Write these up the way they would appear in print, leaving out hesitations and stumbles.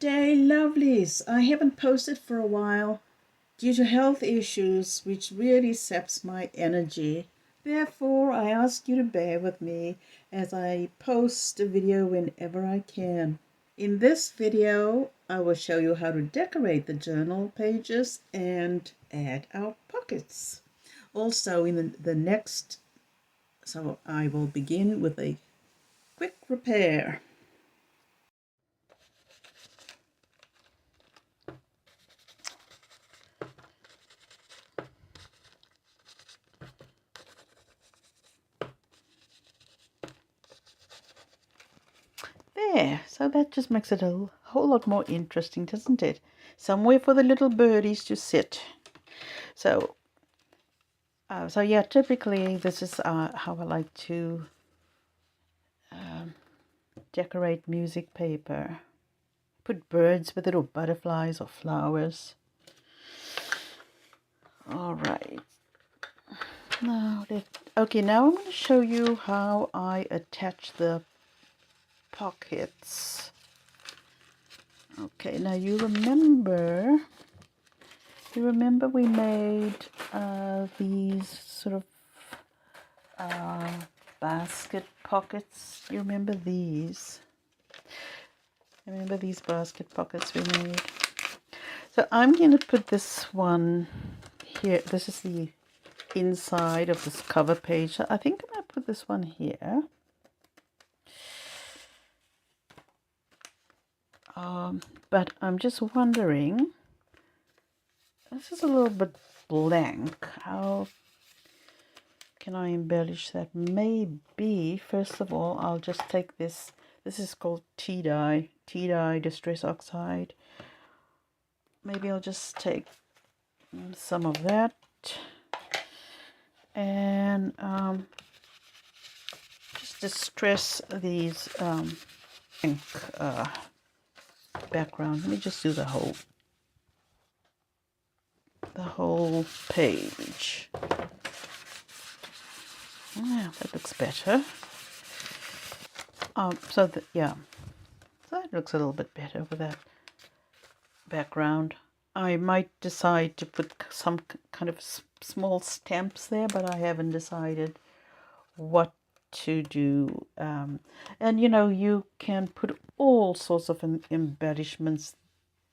day, lovelies. I haven't posted for a while due to health issues, which really saps my energy. Therefore, I ask you to bear with me as I post a video whenever I can. In this video, I will show you how to decorate the journal pages and add our pockets. Also, in the next, so I will begin with a quick repair. There, so that just makes it a whole lot more interesting, doesn't it? Somewhere for the little birdies to sit. So yeah, typically this is how I like to decorate music paper. Put birds with it, or butterflies, or flowers. All right. Now I'm going to show you how I attach the pockets. Okay, now you remember we made these sort of basket pockets. You remember these? Remember these basket pockets we made? So I'm going to put this one here. This is the inside of this cover page. So I think I'm going to put this one here. But I'm just wondering, this is a little bit blank. How can I embellish that? Maybe, first of all, I'll just take this. This is called tea dye distress oxide. Maybe I'll just take some of that and just distress these pink background. Let me just do the whole page. Yeah, that looks better. So that looks a little bit better with that background. I might decide to put some kind of small stamps there, but I haven't decided what to do. And you can put all sorts of embellishments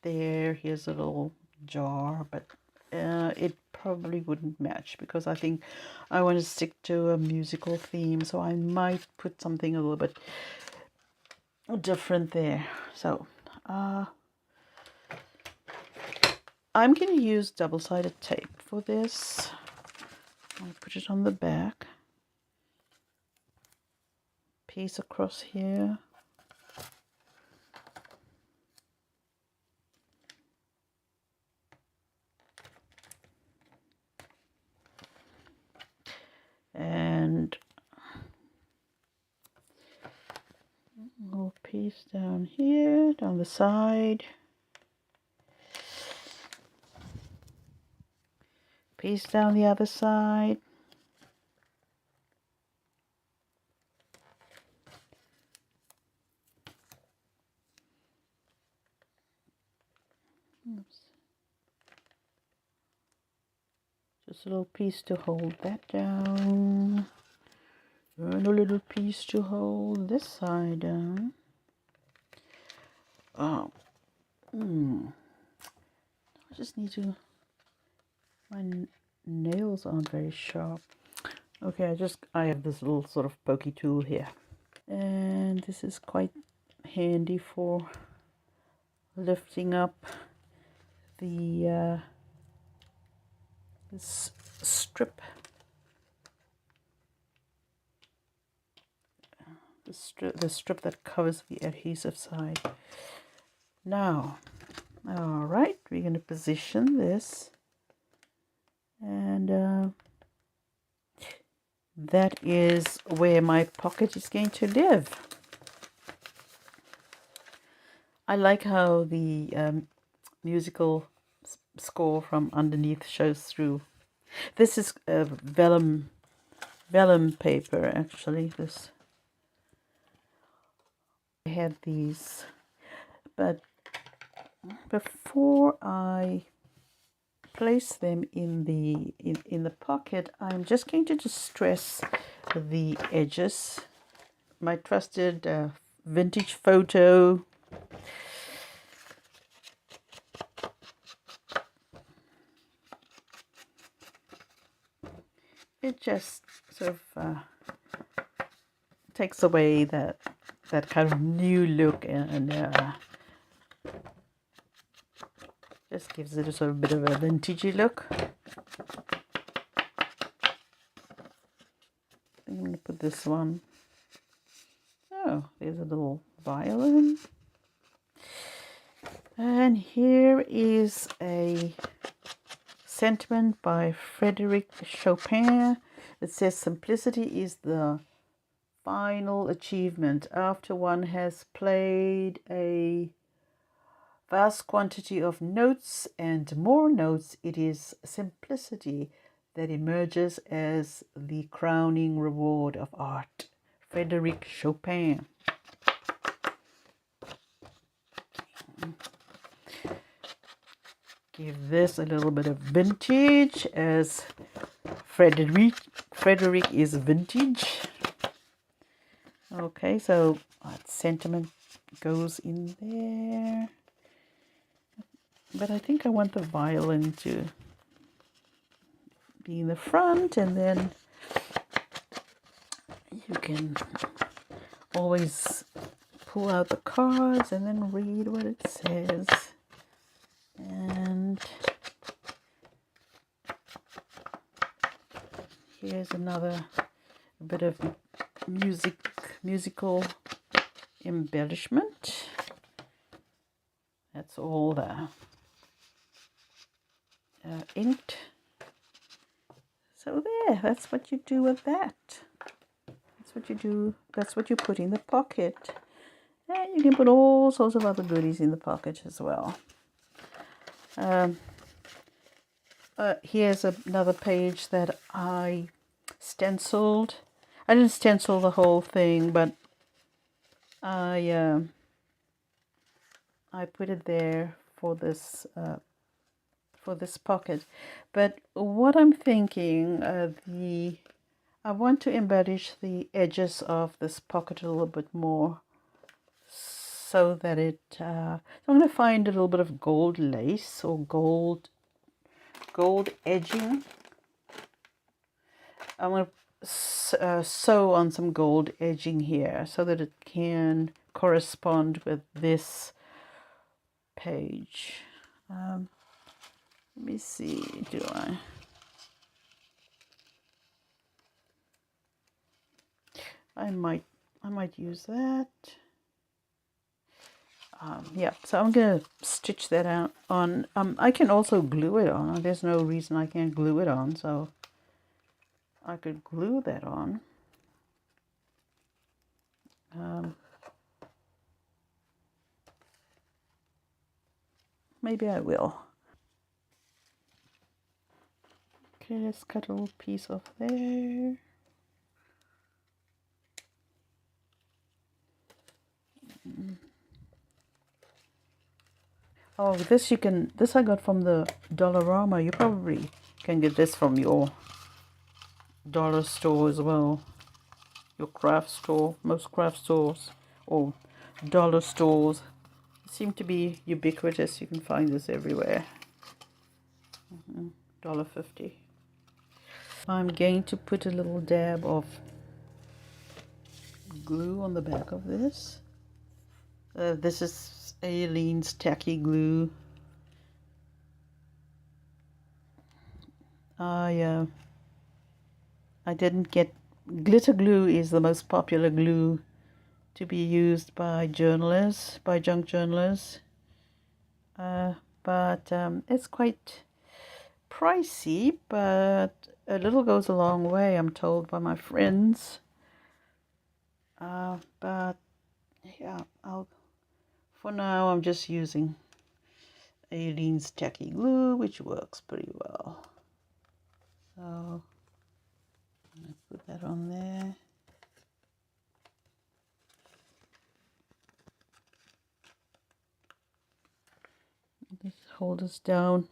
there. Here's a little jar, but it probably wouldn't match because I think I want to stick to a musical theme, so I might put something a little bit different there. So I'm going to use double-sided tape for this. I'll put it on the back, piece across here. And a little piece down here, down the side. Piece down the other side. Oops. Just a little piece to hold that down. And a little piece to hold this side down. I just need to... My nails aren't very sharp. Okay, I have this little sort of pokey tool here. And this is quite handy for lifting up the this strip. The strip that covers the adhesive side. Now, all right, we're going to position this, and that is where my pocket is going to live. I like how the musical score from underneath shows through. This is vellum paper, actually. I had these, but before I place them in the pocket, I'm just going to distress the edges. My trusted vintage photo. It just sort of takes away that kind of new look, and just gives it a sort of bit of a vintagey look. I'm going to put this one. Oh, there's a little violin. And here is a sentiment by Frédéric Chopin. It says, simplicity is the final achievement. After one has played a vast quantity of notes and more notes, it is simplicity that emerges as the crowning reward of art. Frédéric Chopin. Give this a little bit of vintage, as Frédéric is vintage. Okay, so that sentiment goes in there. But I think I want the violin to be in the front, and then you can always pull out the cards and then read what it says. And here's another bit of musical embellishment. That's all the inked. So there, that's what you do with that. That's what you do. That's what you put in the pocket. And you can put all sorts of other goodies in the pocket as well. Here's another page that I stenciled. I didn't stencil the whole thing, but I put it there for this pocket. But what I'm thinking, I want to embellish the edges of this pocket a little bit more, so that it. So I'm going to find a little bit of gold lace or gold edging. I'm going to sew on some gold edging here so that it can correspond with this page. Let me see, do I might use that. Yeah, so I'm going to stitch that out on. I can also glue it on. There's no reason I can't glue it on, so I could glue that on. Maybe I will. Okay, let's cut a little piece off there. Oh, this I got from the Dollarama. You probably can get this from your dollar store as well. Your craft store. Most craft stores or dollar stores seem to be ubiquitous. You can find this everywhere. $1.50. I'm going to put a little dab of glue on the back of this. This is Aleene's Tacky Glue. I didn't get... Glitter glue is the most popular glue to be used by journalists, by junk journalists. But it's quite pricey, but a little goes a long way, I'm told by my friends. But yeah, for now I'm just using Aleene's Tacky Glue, which works pretty well. So I'm going to put that on there. hold this down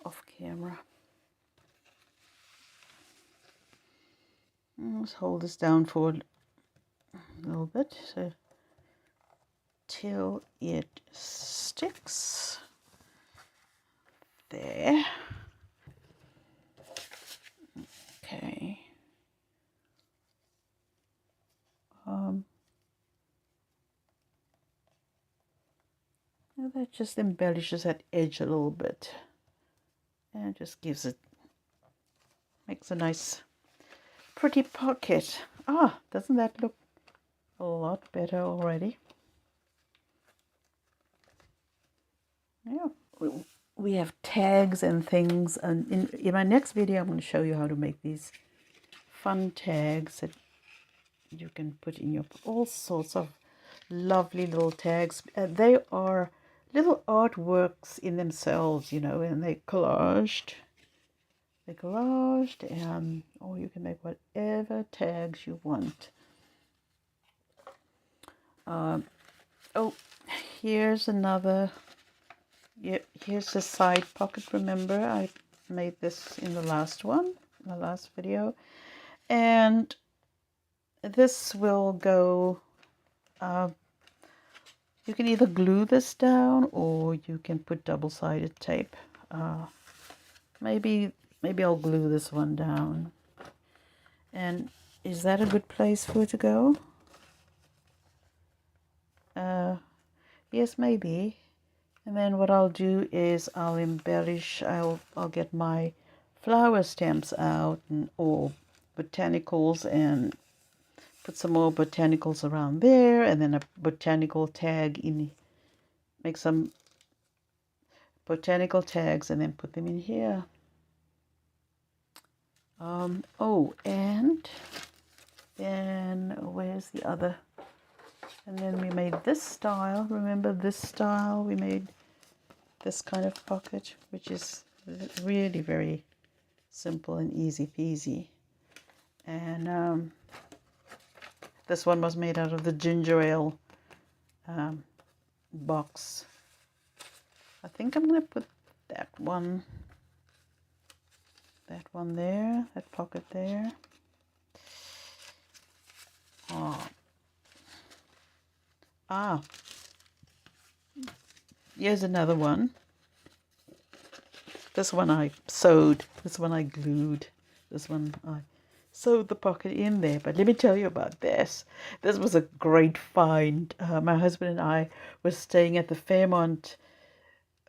off camera. Let's hold this down for a little bit so till it sticks. There. Okay. Now that just embellishes that edge a little bit, and just makes a nice, pretty pocket. Ah, doesn't that look a lot better already? Yeah. We have tags and things, and in my next video I'm going to show you how to make these fun tags that you can put in your all sorts of lovely little tags. They are little artworks in themselves, you know, and they're collaged, or you can make whatever tags you want. Oh, here's another. Yeah, here's the side pocket. Remember, I made this in the last video, and this will go. You can either glue this down, or you can put double-sided tape. Maybe I'll glue this one down. And is that a good place for it to go? Yes, maybe. And then what I'll do is I'll embellish. I'll get my flower stamps out or botanicals, and put some more botanicals around there, and then a botanical tag in. Make some botanical tags and then put them in here. Oh, and then where's the other? And then we made this style. Remember this style? We made this kind of pocket, which is really very simple and easy peasy. And this one was made out of the ginger ale box. I think I'm going to put that one there, that pocket there. Here's another one. This one I sewed, this one I glued, this one I sewed the pocket in there. But let me tell you about this. This was a great find. My husband and I were staying at the Fairmont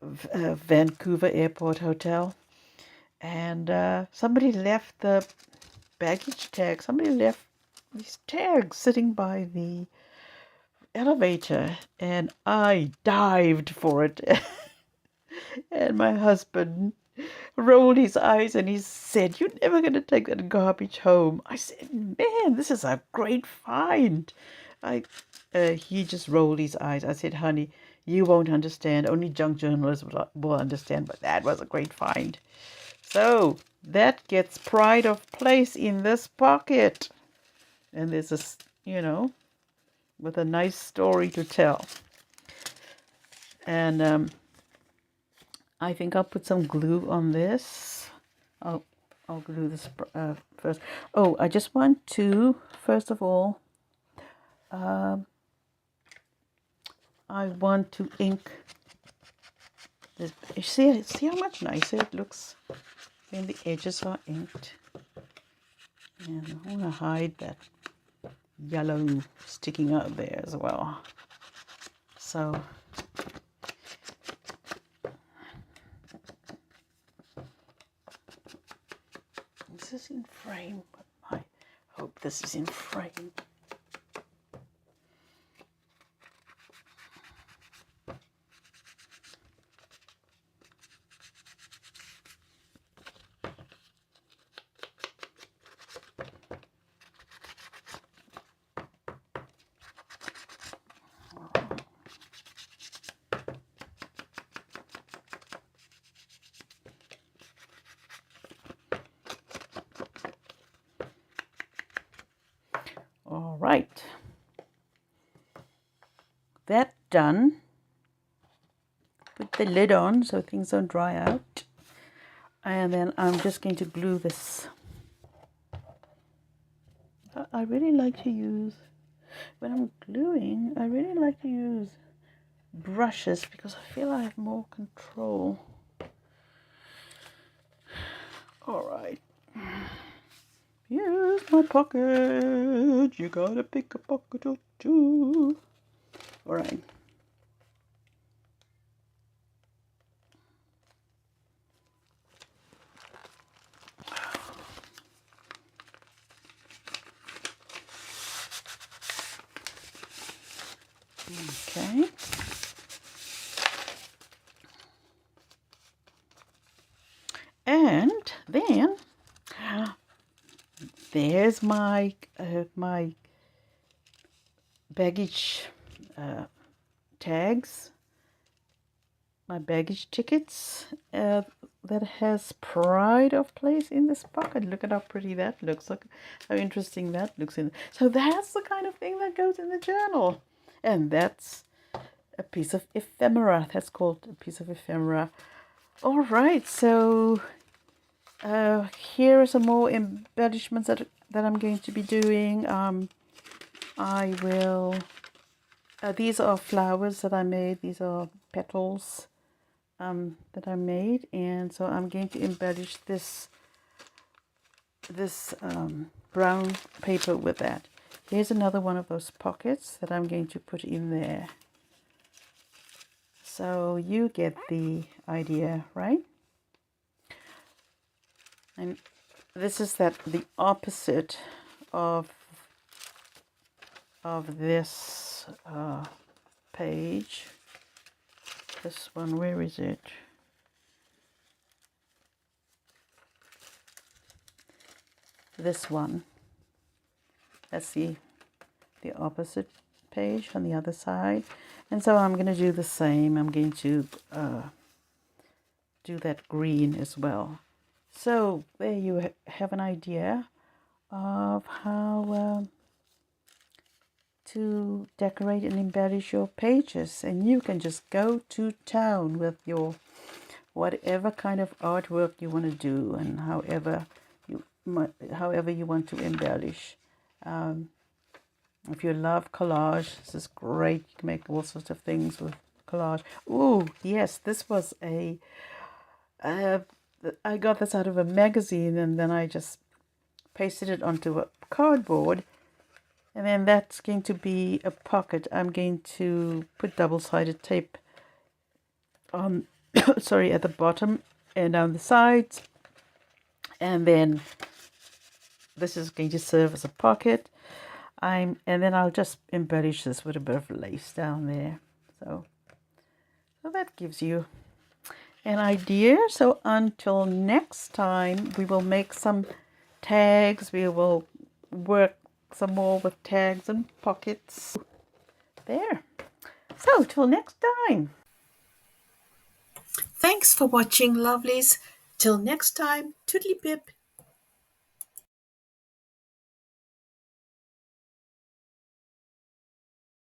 Vancouver Airport Hotel, and somebody left the baggage tag. Somebody left these tags sitting by the elevator, and I dived for it. And my husband rolled his eyes and he said, "You're never going to take that garbage home." I said, "Man, this is a great find." He just rolled his eyes. I said, "Honey, you won't understand. Only junk journalists will understand, but that was a great find." So that gets pride of place in this pocket. And there's with a nice story to tell. And I think I'll put some glue on this. I'll glue this first. Oh, I just want to, first of all, I want to ink this. See how much nicer it looks when the edges are inked. And I want to hide that yellow sticking out there as well. So this is in frame, but I hope this is in frame. All right, that done. the lid on so things don't dry out. And then I'm just going to glue this. I really like to use, when I'm gluing, I really like to use brushes because I feel I have more control. All right. Here's my pocket. You gotta pick a pocket or two. All right. Okay. And then there's my my baggage tags, my baggage tickets that has pride of place in this pocket. Look at how pretty that looks. Look how interesting that looks. So that's the kind of thing that goes in the journal. And that's a piece of ephemera. That's called a piece of ephemera. All right, so here are some more embellishments that I'm going to be doing. I will, these are flowers that I made. These are petals that I made, and so I'm going to embellish this brown paper with that. Here's another one of those pockets that I'm going to put in there. So you get the idea, right? And this is the opposite of this page. This one, where is it? This one. That's the opposite page on the other side. And so I'm going to do the same. I'm going to do that green as well. So there you have an idea of how to decorate and embellish your pages, and you can just go to town with your whatever kind of artwork you want to do, and however you want to embellish. If you love collage, this is great. You can make all sorts of things with collage. Oh yes, this was I got this out of a magazine, and then I just pasted it onto a cardboard. And then that's going to be a pocket. I'm going to put double-sided tape on, sorry, at the bottom and on the sides. And then this is going to serve as a pocket. And then I'll just embellish this with a bit of lace down there. So that gives you an idea. So until next time, we will make some tags. We will work some more with tags and pockets there. So till next time. Thanks for watching, lovelies. Till next time, toodly pip.